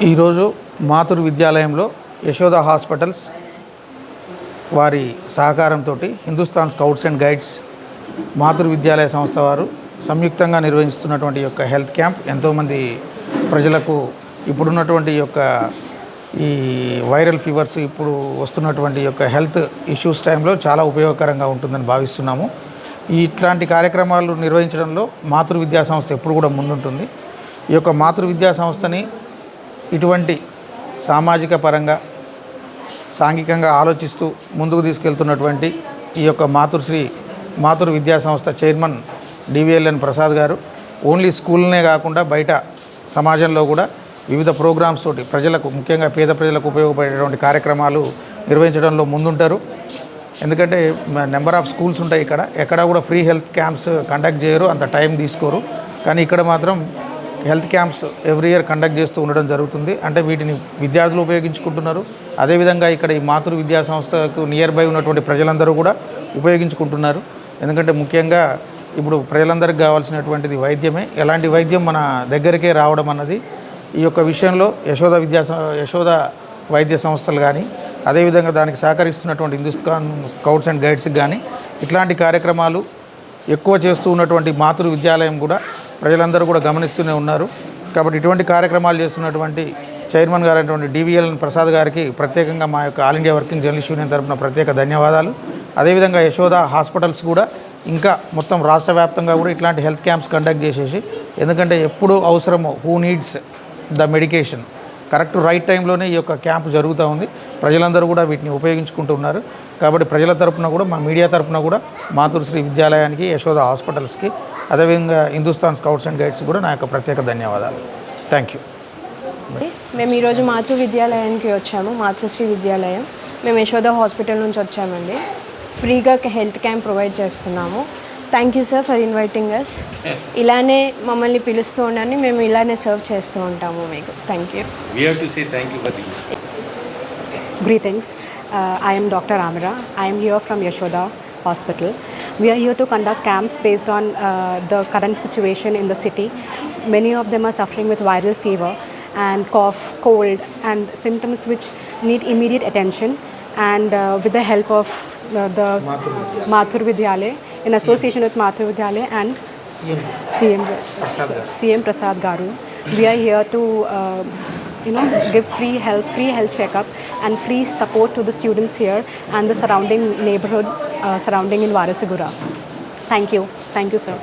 ఈరోజు మాతృ విద్యాలయంలో యశోద హాస్పిటల్స్ వారి సహకారంతో హిందుస్థాన్ స్కౌట్స్ అండ్ గైడ్స్ మాతృ విద్యాలయ సంస్థ వారు సంయుక్తంగా నిర్వహిస్తున్నటువంటి యొక్క హెల్త్ క్యాంప్ ఎంతోమంది ప్రజలకు ఇప్పుడున్నటువంటి యొక్క ఈ వైరల్ ఫీవర్స్ ఇప్పుడు వస్తున్నటువంటి యొక్క హెల్త్ ఇష్యూస్ టైంలో చాలా ఉపయోగకరంగా ఉంటుందని భావిస్తున్నాము. ఇట్లాంటి కార్యక్రమాలు నిర్వహించడంలో మాతృ విద్యా సంస్థ ఎప్పుడు కూడా ముందుంటుంది. ఈ యొక్క మాతృ విద్యా సంస్థని ఇటువంటి సామాజిక పరంగా సాంఘికంగా ఆలోచిస్తూ ముందుకు తీసుకెళ్తున్నటువంటి ఈ యొక్క మాతృ విద్యా సంస్థ చైర్మన్ డివిఎల్ఎన్ ప్రసాద్ గారు ఓన్లీ స్కూల్నే కాకుండా బయట సమాజంలో కూడా వివిధ ప్రోగ్రామ్స్ తోటి ప్రజలకు, ముఖ్యంగా పేద ప్రజలకు ఉపయోగపడేటువంటి కార్యక్రమాలు నిర్వహించడంలో ముందుంటారు. ఎందుకంటే నెంబర్ ఆఫ్ స్కూల్స్ ఉంటాయి, ఎక్కడ కూడా ఫ్రీ హెల్త్ క్యాంప్స్ కండక్ట్ చేయరు, అంత టైం తీసుకోరు. కానీ ఇక్కడ మాత్రం health camps every year conduct చేస్తూ ఉండడం జరుగుతుంది. అంటే వీటిని విద్యార్థులు ఉపయోగించుకుంటున్నారు. అదేవిధంగా ఇక్కడ ఈ మాతృ విద్యా సంస్థకు నియర్ బై ఉన్నటువంటి ప్రజలందరూ కూడా ఉపయోగించుకుంటున్నారు. ఎందుకంటే ముఖ్యంగా ఇప్పుడు ప్రజలందరికీ కావాల్సినటువంటిది వైద్యమే. ఎలాంటి వైద్యం మన దగ్గరికే రావడం అన్నది ఈ యొక్క విషయంలో యశోద వైద్య సంస్థలు కానీ, అదేవిధంగా దానికి సహకరిస్తున్నటువంటి హిందుస్థాన్ స్కౌట్స్ అండ్ గైడ్స్కి కానీ ఇట్లాంటి కార్యక్రమాలు ఎక్కువ చేస్తూ ఉన్నటువంటి మాతృ విద్యాలయం కూడా ప్రజలందరూ కూడా గమనిస్తూనే ఉన్నారు. కాబట్టి ఇటువంటి కార్యక్రమాలు చేస్తున్నటువంటి చైర్మన్ గారు అయినటువంటి డివిఎల్ఎన్ ప్రసాద్ గారికి ప్రత్యేకంగా మా యొక్క all India working journalist union తరఫున ప్రత్యేక ధన్యవాదాలు. అదేవిధంగా యశోద హాస్పిటల్స్ కూడా ఇంకా మొత్తం రాష్ట్ర వ్యాప్తంగా కూడా ఇట్లాంటి హెల్త్ క్యాంప్స్ కండక్ట్ చేసేసి, ఎందుకంటే ఎప్పుడు అవసరమో who needs the medication correct right టైంలోనే ఈ యొక్క క్యాంప్ జరుగుతూ ఉంది. ప్రజలందరూ కూడా వీటిని ఉపయోగించుకుంటూ ఉన్నారు. కాబట్టి ప్రజల తరపున కూడా, మా మీడియా తరపున కూడా మాతృశ్రీ విద్యాలయానికి, యశోద హాస్పిటల్స్కి, అదేవిధంగా హిందుస్థాన్ స్కౌట్స్ అండ్ గైడ్స్ కూడా నా యొక్క ప్రత్యేక ధన్యవాదాలు. Thank you. మేము ఈరోజు మాతృ విద్యాలయానికి వచ్చాము. మాతృశ్రీ విద్యాలయం మేము యశోద హాస్పిటల్ నుంచి వచ్చామండి. ఫ్రీగా హెల్త్ క్యాంప్ ప్రొవైడ్ చేస్తున్నాము. Thank you sir for inviting us. ఇలానే మమ్మల్ని పిలుస్తూ ఉండని మేము ఇలానే సర్వ్ చేస్తూ ఉంటాము మీకు. Thank you. Greetings. I am Dr. Amira. I am here from Yashoda Hospital. We are here to conduct camps based on the current situation in the city. Many of them are suffering with viral fever and cough, cold and symptoms which need immediate attention. And with the help of the Mathur Vidyalaya, in association with Mathur Vidyalaya and CM Prasad Garu, we are here to give free health checkup and free support to the students here and the surrounding neighborhood surrounding in Varasagura. Thank you, sir.